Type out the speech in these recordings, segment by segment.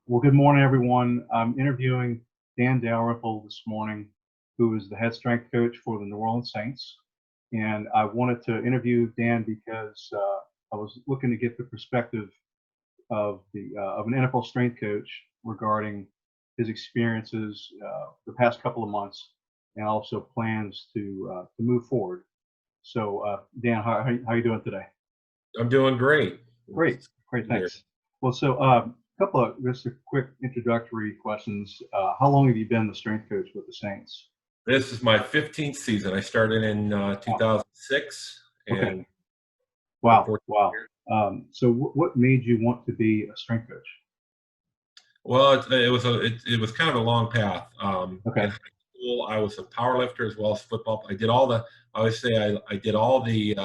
Well, good morning, everyone. I'm interviewing Dan Dalrymple this morning, who is the head strength coach for the New Orleans Saints. And I wanted to interview Dan because I was looking to get the perspective of an NFL strength coach regarding his experiences the past couple of months, and also plans to move forward. So, Dan, how you doing today? I'm doing great. Great, great, thanks. Well, so couple of just a quick introductory questions. How long have you been the strength coach with the Saints? This is my 15th season. I started in 2006, Okay. and Wow, wow. So what made you want to be a strength coach? well, it was kind of a long path. Okay. In high school, I was a power lifter as well as football. I did all the. I always say I did all the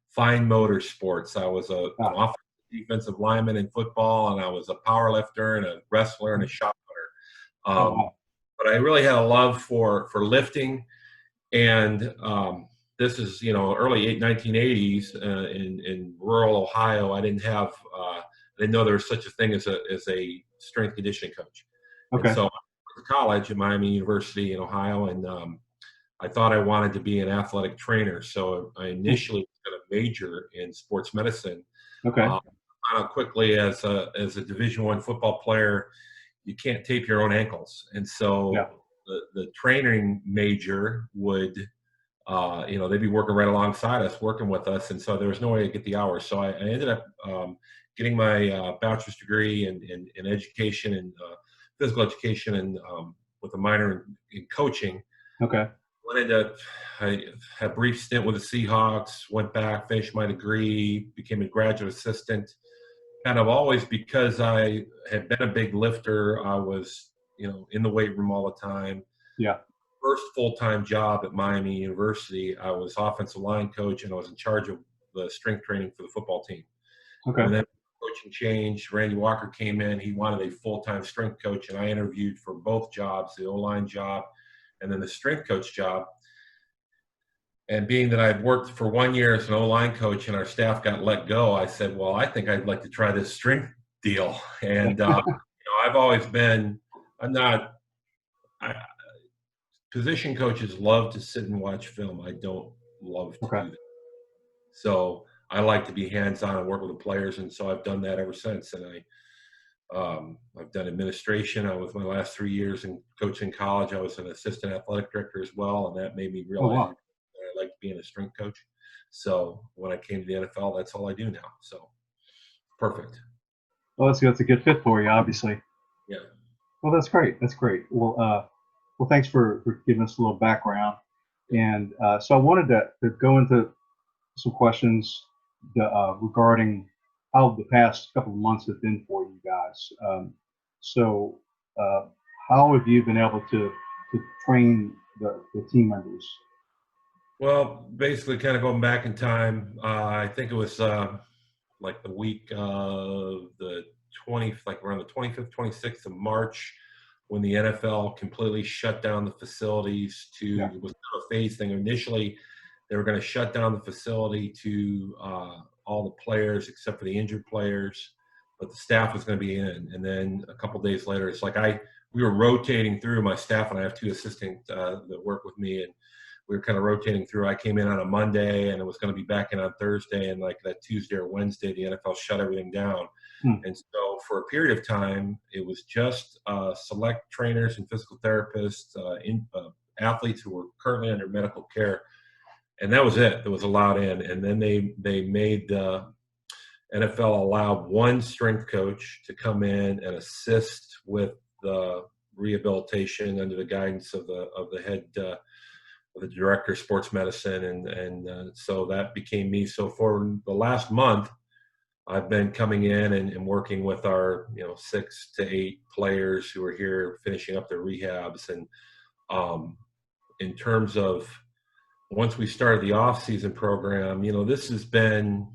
fine motor sports. I was an offensive defensive lineman in football, and I was a power lifter and a wrestler and a shot putter. Wow. But I really had a love for lifting, and this is early 1980s in rural Ohio. I didn't know there was such a thing as a strength conditioning coach. Okay. And so I went to college at Miami University in Ohio, and I thought I wanted to be an athletic trainer. So I initially was going to major in sports medicine. Okay. Found out quickly as a Division I football player, you can't tape your own ankles, and so the training major would, they'd be working right alongside us, working with us, and so there was no way to get the hours. So I ended up getting my bachelor's degree in education and physical education, and with a minor in coaching. Okay. I had a brief stint with the Seahawks, went back, finished my degree, became a graduate assistant. Kind of always, because I had been a big lifter, I was, in the weight room all the time. Yeah. First full-time job at Miami University, I was offensive line coach, and I was in charge of the strength training for the football team. Okay. And then coaching changed. Randy Walker came in. He wanted a full-time strength coach, and I interviewed for both jobs, the O-line job and then the strength coach job. And being that I'd worked for 1 year as an O-line coach and our staff got let go, I said, well, I think I'd like to try this strength deal. And, I've always been, position coaches love to sit and watch film. I don't love to do that. So I like to be hands-on and work with the players. And so I've done that ever since. And I've done administration. I was my last 3 years in coaching college. I was an assistant athletic director as well. And that made me realize I like being a strength coach. So when I came to the NFL, that's all I do now. So perfect. Well, that's a good fit for you, obviously. Yeah. Well, that's great. That's great. Well, thanks for giving us a little background. And so I wanted to go into some questions regarding how the past couple of months have been for you guys. So how have you been able to train the team members? Well, basically, kind of going back in time, I think it was like the week of around the 25th, 26th of March, when the NFL completely shut down the facilities it was not a phase thing. Initially, they were going to shut down the facility to all the players except for the injured players, but the staff was going to be in. And then a couple of days later, it's like we were rotating through. My staff and I have two assistants that work with me, and we were kind of rotating through. I came in on a Monday, and it was going to be back in on Thursday, and like that Tuesday or Wednesday, the NFL shut everything down. And so for a period of time, it was just select trainers and physical therapists, athletes who were currently under medical care, and that was it that was allowed in. And then they made the NFL allow one strength coach to come in and assist with the rehabilitation under the guidance of the head the director of sports medicine, and so that became me. So for the last month, I've been coming in and working with our 6 to 8 players who are here finishing up their rehabs. And in terms of once we started the off-season program, this has been,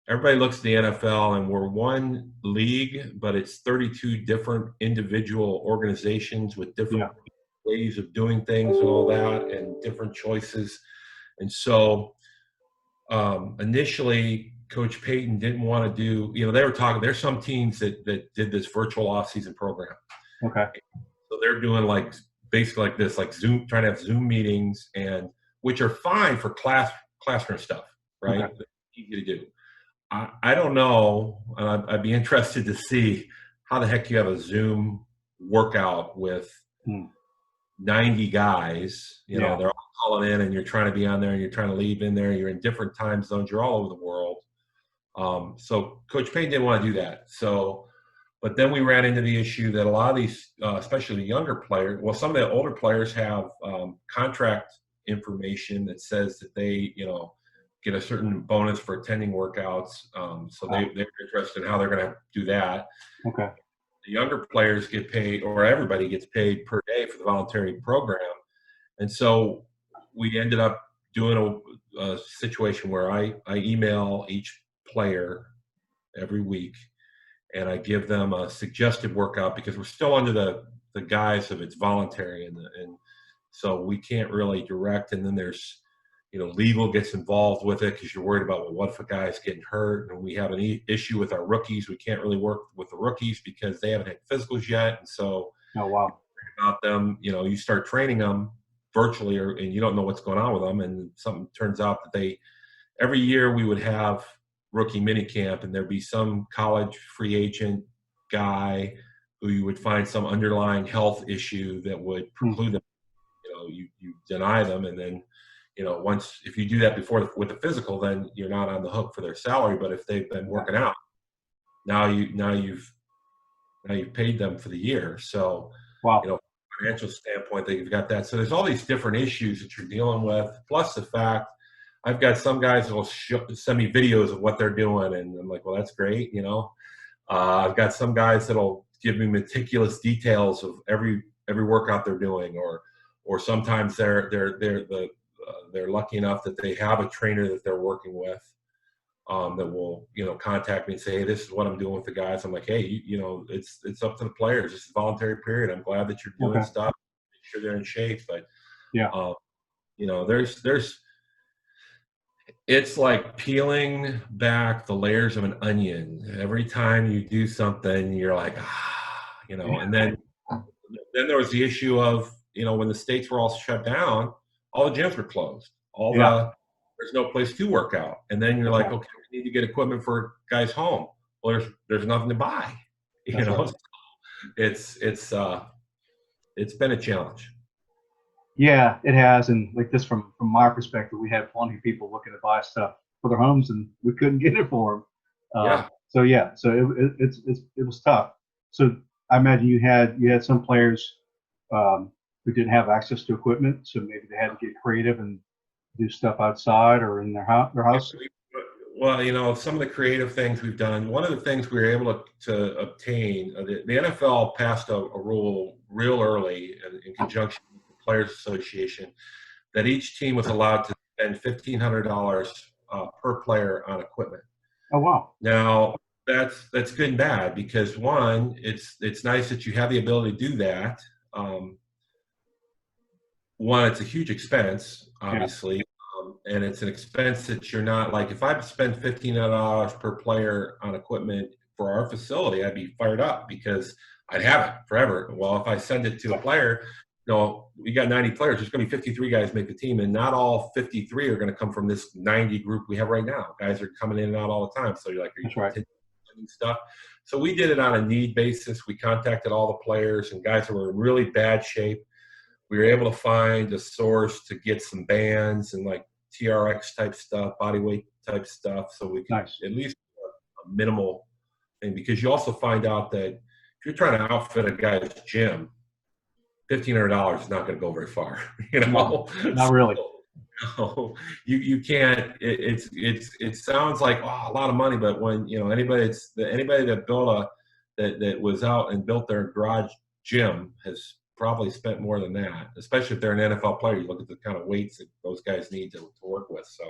everybody looks at the NFL and we're one league, but it's 32 different individual organizations with different ways of doing things and all that, and different choices. And so initially Coach Payton didn't want to do, they were talking, there's some teams that did this virtual off-season program. Okay. So they're doing like basically like this, like Zoom, trying to have Zoom meetings, and which are fine for classroom stuff, right? Okay. Easy to do. I don't know, and I'd be interested to see how the heck you have a Zoom workout with 90 guys. They're all calling in, and you're trying to be on there, and you're trying to leave in there. You're in different time zones. You're all over the world. So Coach Payne didn't want to do that. So, but then we ran into the issue that a lot of these, especially the younger players, well, some of the older players have contract information that says that they, get a certain bonus for attending workouts. So they're interested in how they're going to do that. Okay. The younger players get paid, or everybody gets paid per day for the voluntary program. And so we ended up doing a situation where I email each player every week, and I give them a suggested workout, because we're still under the guise of it's voluntary, and so we can't really direct. And then there's, legal gets involved with it, because you're worried about, well, what if a guy's getting hurt, and we have an issue with our rookies. We can't really work with the rookies because they haven't had physicals yet, and so about them, you start training them virtually, and you don't know what's going on with them, and something turns out that every year we would have rookie mini camp, and there'd be some college free agent guy who you would find some underlying health issue that would preclude them. You deny them, and then if you do that with the physical, then you're not on the hook for their salary. But if they've been working out, now you've paid them for the year. So financial standpoint, that you've got that. So there's all these different issues that you're dealing with, plus the fact I've got some guys that will send me videos of what they're doing, and I'm like, well, that's great, I've got some guys that'll give me meticulous details of every workout they're doing, or sometimes they're lucky enough that they have a trainer that they're working with, that will contact me and say, hey, this is what I'm doing with the guys. I'm like, hey, it's up to the players. This is a voluntary period. I'm glad that you're doing stuff, make sure they're in shape, but it's like peeling back the layers of an onion. Every time you do something, you're like, and then there was the issue of, when the states were all shut down, all the gyms were closed. There's no place to work out. And then you're like, okay, we need to get equipment for guys home. Well, there's nothing to buy. Right. It's been a challenge. Yeah, it has. And like this, from my perspective, we had plenty of people looking to buy stuff for their homes, and we couldn't get it for them. So it was tough. So I imagine you had some players who didn't have access to equipment, so maybe they had to get creative and do stuff outside or in their house. Well, some of the creative things we've done. One of the things we were able to obtain, the NFL passed a rule real early in conjunction with the Players Association, that each team was allowed to spend $1,500 per player on equipment. Oh wow! Now that's good and bad, because one, it's nice that you have the ability to do that. One, it's a huge expense, obviously. And it's an expense that you're not, like, if I spend $1,500 per player on equipment for our facility, I'd be fired up because I'd have it forever. Well, if I send it to a player, we got 90 players, there's going to be 53 guys make the team, and not all 53 are going to come from this 90 group we have right now. Guys are coming in and out all the time. So you're like, are you stuff? So we did it on a need basis. We contacted all the players and guys that were in really bad shape. We were able to find a source to get some bands and like TRX type stuff, body weight type stuff, so we can at least a minimal thing, because you also find out that if you're trying to outfit a guy's gym, $1,500 is not going to go very far. Not really. So, you can't. It sounds like a lot of money, but when anybody that built that was out and built their garage gym has probably spent more than that, especially if they're an NFL player. You look at the kind of weights that those guys need to work with. So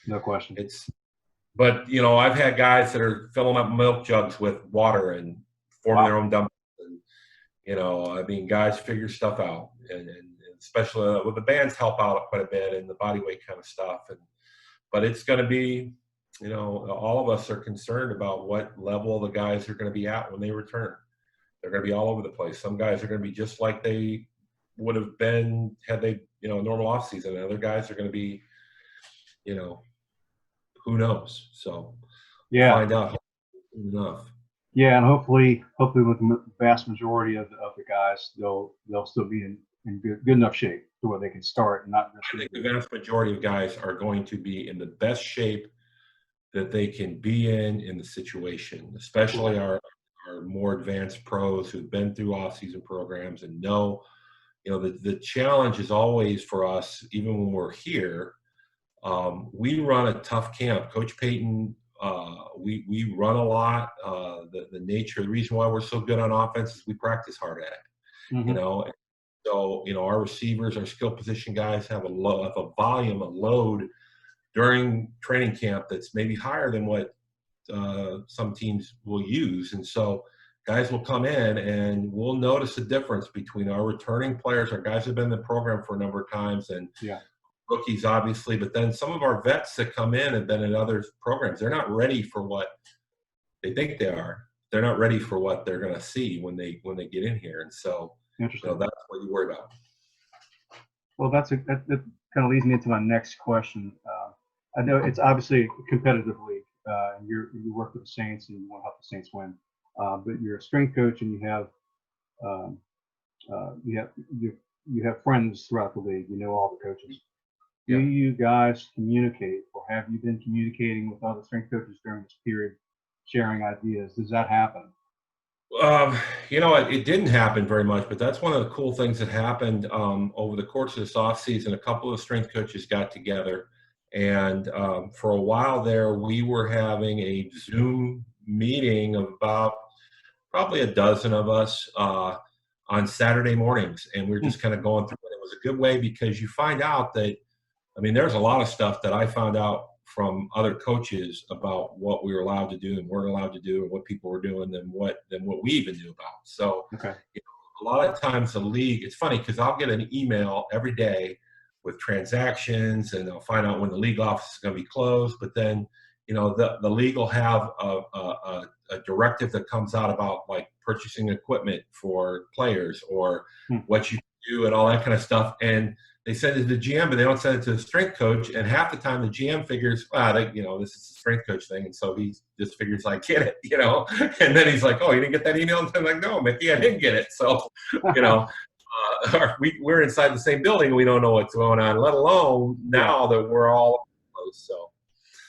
no question. But I've had guys that are filling up milk jugs with water and forming their own dumbbells. And, guys figure stuff out, and especially with the bands help out quite a bit, and the body weight kind of stuff. But it's going to be you know, all of us are concerned about what level the guys are going to be at when they return. They're going to be all over the place. Some guys are going to be just like they would have been had they, you know, a normal off season. And other guys are going to be, you know, who knows? So we'll Yeah. find out enough. Yeah, and hopefully with the vast majority of the guys, they'll still be in good enough shape to where they can start and not I necessarily. think the vast majority of guys are going to be in the best shape that they can be in the situation, especially our more advanced pros who've been through off-season programs and know, you know, the challenge is always for us, even when we're here, we run a tough camp. Coach Payton, we run a lot. The nature, the reason why we're so good on offense is we practice hard at it, you Mm-hmm. know. So, you know, our receivers, our skill position guys have a volume, a load during training camp that's maybe higher than what some teams will use. And so guys will come in and we'll notice a difference between our returning players, our guys who've been in the program for a number of times, and Yeah. rookies, obviously. But then some of our vets that come in and been in other programs, they're not ready for what they think they are. They're not ready for what they're going to see when they get in here. And so, you Interesting. know, that's what you worry about. Well, that kind of leads me into my next question. I know it's obviously a competitive league, and you work with the Saints and you want to help the Saints win, but you're a strength coach and um, you have you have friends throughout the league. You know all the coaches. Do Yeah. you guys communicate, or have you been communicating with other strength coaches during this period, sharing ideas? Does that happen? You know, it didn't happen very much, but that's one of the cool things that happened over the course of this offseason. A couple of strength coaches got together, and for a while there, we were having a Zoom meeting of about probably a dozen of us on Saturday mornings, and we are just kind of going through it. It was a good way because you find out that, I mean, there's a lot of stuff that I found out from other coaches about what we were allowed to do and weren't allowed to do and what people were doing than what we even knew about. So Okay. you know, a lot of times the league, it's funny because I'll get an email every day with transactions and I'll find out when the league office is going to be closed. But then, you know, the league will have a directive that comes out about like purchasing equipment for players or what you do and all that kind of stuff. And they send it to the GM, but they don't send it to the strength coach. And half the time, the GM figures, you know, this is a strength coach thing, and so he just figures I get it, you know. And then he's like, "Oh, you didn't get that email?" And I'm like, "No, Mickey, I didn't get it." So, you know, we're inside the same building, and we don't know what's going on. Let alone now that we're all close. So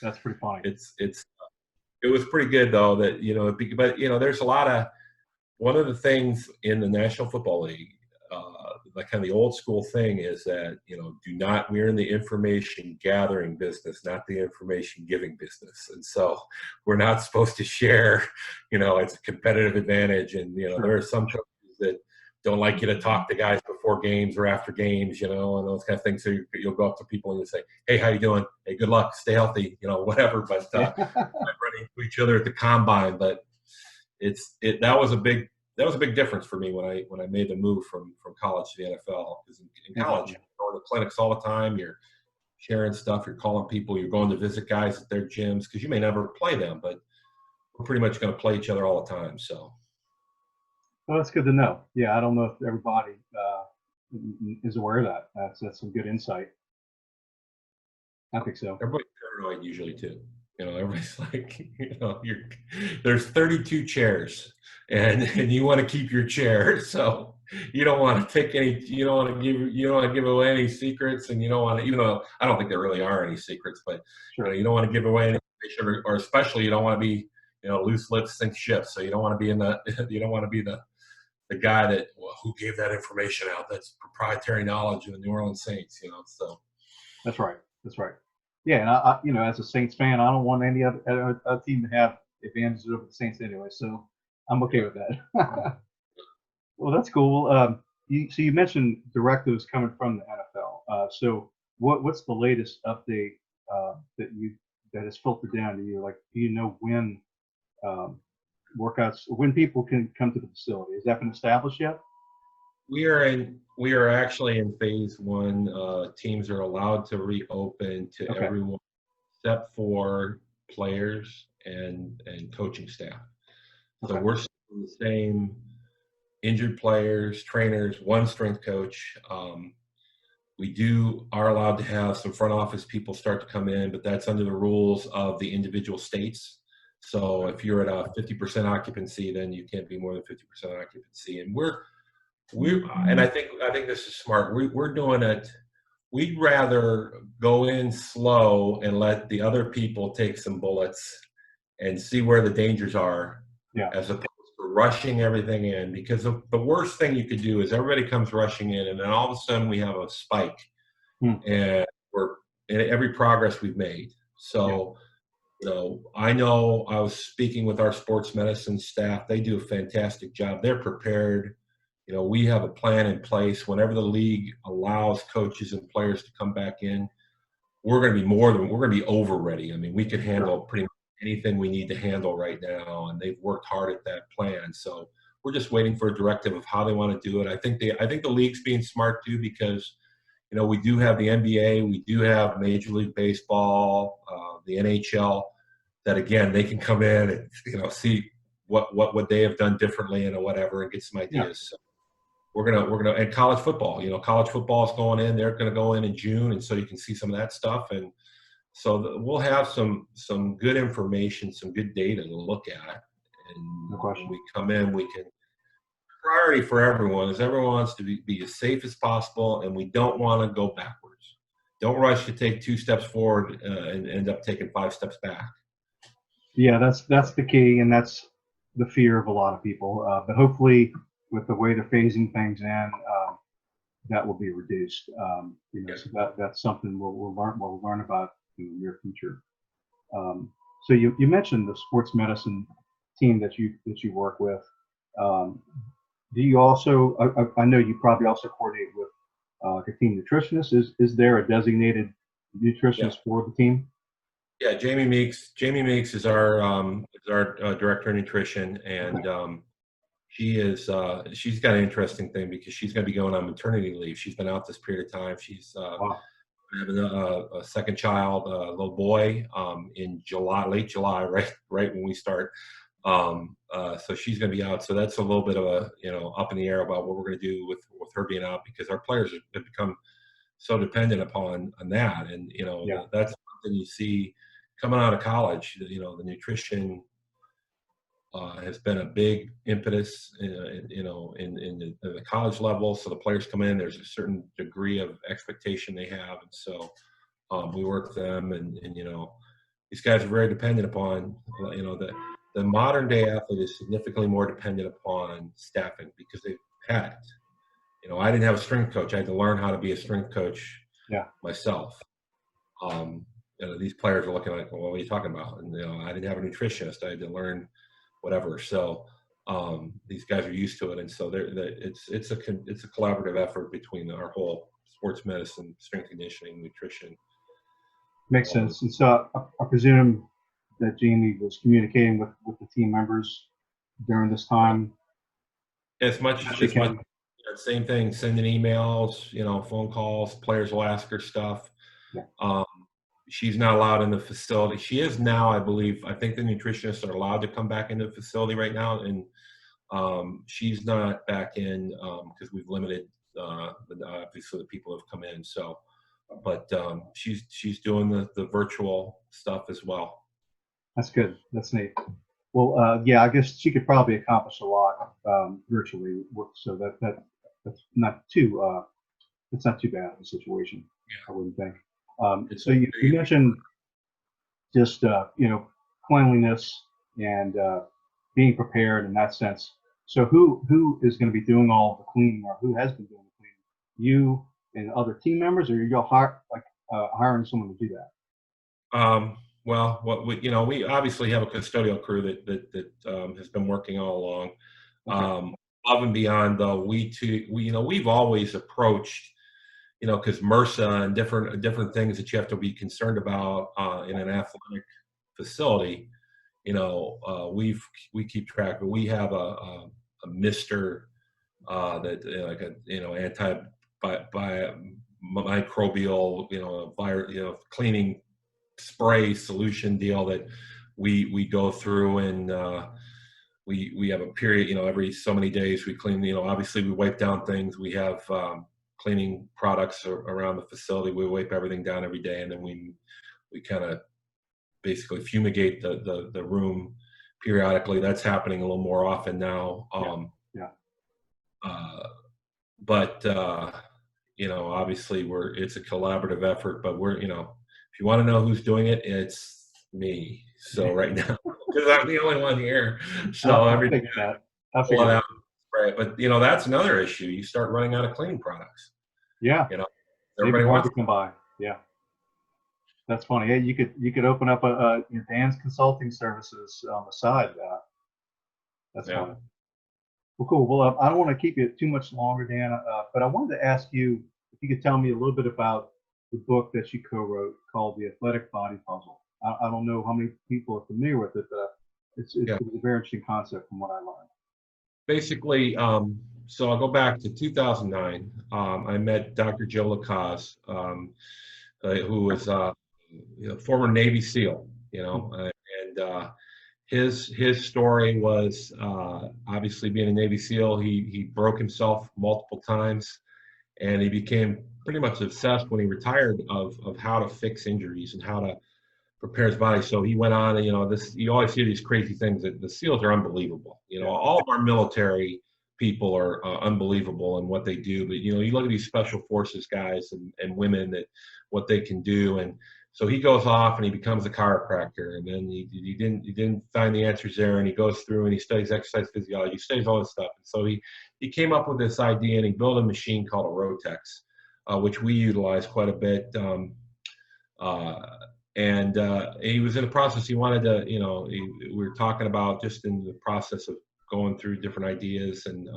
that's pretty funny. It was pretty good though. That you know, but you know, there's a lot of one of the things in the National Football League. Like kind of the old school thing is that, you know, we're in the information gathering business, not the information giving business. And so we're not supposed to share, you know, it's a competitive advantage. And, you know, there are some coaches that don't like you to talk to guys before games or after games, you know, and those kind of things. So you'll go up to people and you say, "Hey, how you doing? Hey, good luck, stay healthy," you know, whatever. But running into each other at the combine, but that was a big difference for me when I made the move from college to the NFL. Because in college, you're going to clinics all the time, you're sharing stuff, you're calling people, you're going to visit guys at their gyms because you may never play them, but we're pretty much going to play each other all the time. So, well, that's good to know. Yeah, I don't know if everybody is aware of that. That's some good insight. I think so. Everybody's paranoid usually too. You know, everybody's like, you know, there's 32 chairs, and you want to keep your chair, so you don't want to take any, you don't want to give away any secrets, and you don't want to, even though I don't think there really are any secrets, but sure. You know, you don't want to give away any information, or especially you don't want to be, you know, loose lips sink ships. So you don't want to be you don't want to be the guy that, well, who gave that information out? That's proprietary knowledge of the New Orleans Saints, you know. So that's right. That's right. Yeah, and I you know, as a Saints fan, I don't want any other team to have advantages over the Saints anyway, so I'm okay with that. Well, that's cool. So you mentioned directives coming from the NFL. So what's the latest update that has filtered down to you? Like, do you know when um, when people can come to the facility? Has that been established yet? we are actually in phase one. Teams are allowed to reopen to Okay. everyone except for players, and coaching staff. So Okay. we're still the same injured players, trainers, one strength coach. We are allowed to have some front office people start to come in, but that's under the rules of the individual states. So if you're at a 50% occupancy, then you can't be more than 50% occupancy. And and I think this is smart. We're doing it. We'd rather go in slow and let the other people take some bullets and see where the dangers are, Yeah. as opposed to rushing everything in. Because the worst thing you could do is everybody comes rushing in, and then all of a sudden we have a spike, and we're in every progress we've made. So, I know I was speaking with our sports medicine staff. They do a fantastic job. They're prepared. We have a plan in place. Whenever the league allows coaches and players to come back in, we're going to be over ready. I mean, we can handle pretty much anything we need to handle right now, and they've worked hard at that plan. So we're just waiting for a directive of how they want to do it. I think the league's being smart too, because we do have the NBA, we do have Major League Baseball, the NHL. That again, they can come in and see what they have done differently and whatever, and get some ideas. Yeah. So we're gonna and college football. College football is going in. They're gonna go in June, and so you can see some of that stuff. And so we'll have some good information, some good data to look at. And No question. when we come in, we can. Priority for everyone is everyone wants to be as safe as possible, and we don't want to go backwards. Don't rush to take 2 steps forward and end up taking 5 steps back. Yeah, that's the key, and that's the fear of a lot of people. But hopefully, with the way they're phasing things in, that will be reduced. So that's something we'll learn about in the near future. So you mentioned the sports medicine team that you work with. Do you also? I know you probably also coordinate with the team nutritionist. Is there a designated nutritionist for the team? Yeah, Jamie Meeks. Jamie Meeks is our director of nutrition, and she's got an interesting thing because she's going to be going on maternity leave. She's been out this period of time. She's having a second child, a little boy, in late July, right when we start. So she's going to be out. So that's a little bit of a up in the air about what we're going to do with her being out, because our players have become so dependent upon that, and that's something you see coming out of college. The nutrition has been a big impetus, in the college level. So the players come in, there's a certain degree of expectation they have, and so we work with them, and these guys are very dependent upon the modern day athlete is significantly more dependent upon staffing because they've had it. I didn't have a strength coach. I had to learn how to be a strength coach myself. These players are looking like, well, what are you talking about? And I didn't have a nutritionist. I had to learn whatever. So these guys are used to it, and so it's a collaborative effort between our whole sports medicine, strength conditioning, nutrition. Makes sense. And so I presume that Jamie was communicating with the team members during this time. As much same thing, sending emails, phone calls, players will ask her stuff. Yeah. She's not allowed in the facility. She is now, I believe. I think the nutritionists are allowed to come back into the facility right now, and she's not back in because we've limited obviously the people who have come in. So, but she's doing the virtual stuff as well. That's good. That's neat. Well, I guess she could probably accomplish a lot virtually. So that's not too it's not too bad of a situation. I wouldn't think. So you mentioned just cleanliness and being prepared in that sense. So who is going to be doing all the cleaning, or who has been doing the cleaning? You and other team members, or are you hiring someone to do that? Well, we obviously have a custodial crew that has been working all along. Okay. Above and beyond, though, we've always approached, because MRSA and different things that you have to be concerned about in an athletic facility. We keep track, but we have a Mister that antimicrobial, virus, cleaning spray solution deal that we go through, and we have a period, every so many days we clean, obviously we wipe down things. We have cleaning products around the facility. We wipe everything down every day, and then we kind of basically fumigate the room periodically. That's happening a little more often now. Yeah. But obviously it's a collaborative effort, but if you want to know who's doing it, it's me. So right now, because I'm the only one here. So everything I'll figure that. Right. But that's another issue. You start running out of cleaning products. Yeah. Everybody wants to come by. Yeah. That's funny. Yeah, you could open up a Dan's consulting services on the side. That's funny. Well, cool. Well, I don't want to keep you too much longer, Dan, but I wanted to ask you if you could tell me a little bit about the book that you co-wrote called The Athletic Body Puzzle. I don't know how many people are familiar with it, but it's a very interesting concept from what I learned. Basically, so I'll go back to 2009. I met Dr. Joe Lacaze, who was former Navy SEAL, and his story was obviously being a Navy SEAL. He broke himself multiple times, and he became pretty much obsessed when he retired of how to fix injuries and how to prepare his body. So he went on, and you always hear these crazy things that the SEALs are unbelievable. All of our military people are unbelievable in what they do, but you look at these special forces guys and women, that what they can do. And so he goes off and he becomes a chiropractor, and then he didn't find the answers there, and he goes through and he studies exercise physiology, studies all this stuff. And so he came up with this idea, and he built a machine called a Rotex, which we utilize quite a bit. And he was in the process. He wanted to, we were talking about just in the process of going through different ideas, and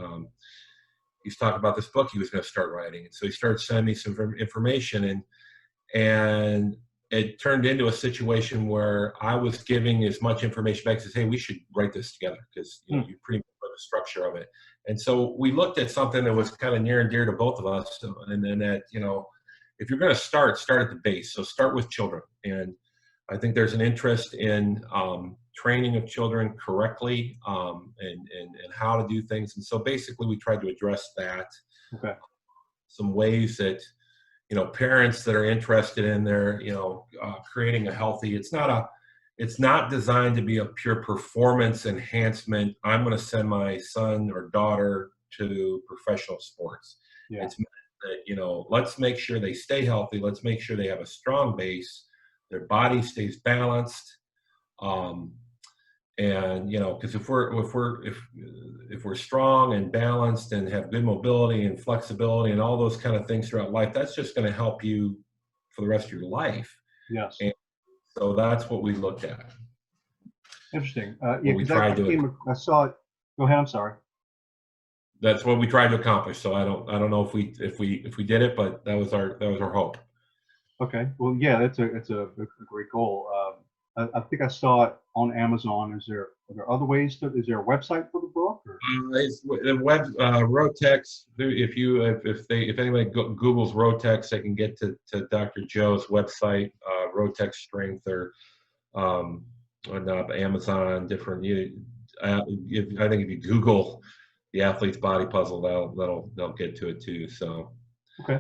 he's talking about this book he was going to start writing. And so he started sending me some information, and it turned into a situation where I was giving as much information back as, hey, we should write this together, because you pretty much know the structure of it. And so we looked at something that was kind of near and dear to both of us, and then that, if you're going to start at the base. So start with children. And I think there's an interest in training of children correctly, and how to do things. And so basically we tried to address that. Okay. Some ways that, parents that are interested in their, creating a healthy, it's not designed to be a pure performance enhancement. I'm going to send my son or daughter to professional sports. Yeah. It's that, let's make sure they stay healthy. Let's make sure they have a strong base. Their body stays balanced. And, because if we're strong and balanced and have good mobility and flexibility and all those kind of things throughout life, that's just going to help you for the rest of your life. Yes. And so that's what we looked at. Interesting. We tried I saw it. Go ahead. I'm sorry. That's what we tried to accomplish. So I don't know if we did it, but that was our hope. Okay. Well, yeah, that's a great goal. I think I saw it on Amazon. Are there other ways is there a website for the book? Or? It's the web Rotex. If anybody Googles Rotex, they can get to Dr. Joe's website, Rotex Strength, or on Amazon. Different. I think if you Google the Athlete's Body Puzzle, they'll get to it too. So, okay.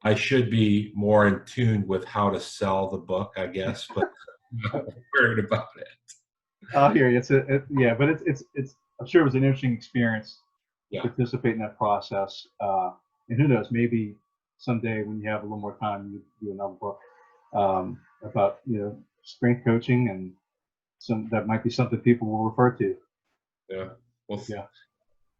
I should be more in tune with how to sell the book, I guess, but I'm not worried about it. I hear you. But it's I'm sure it was an interesting experience to participate in that process. And who knows, maybe someday when you have a little more time, you do another book about strength coaching, and that might be something people will refer to. Yeah. Well,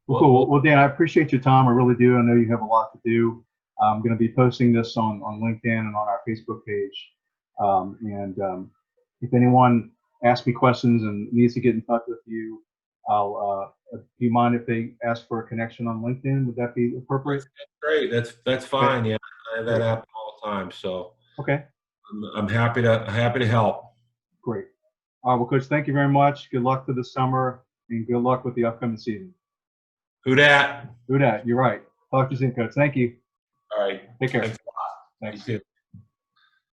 cool. Well, Dan, I appreciate your time. I really do. I know you have a lot to do. I'm going to be posting this on LinkedIn and on our Facebook page. If anyone asks me questions and needs to get in touch with you, do you mind if they ask for a connection on LinkedIn? Would that be appropriate? That's great. That's fine. Okay. Yeah, I have that happen all the time. So okay, I'm happy to help. Great. All right, well, Coach, thank you very much. Good luck for the summer, and good luck with the upcoming season. Who dat? You're right. Talk to you soon, Coach. Thank you. All right. Take care. Thanks a lot. Thanks. You too.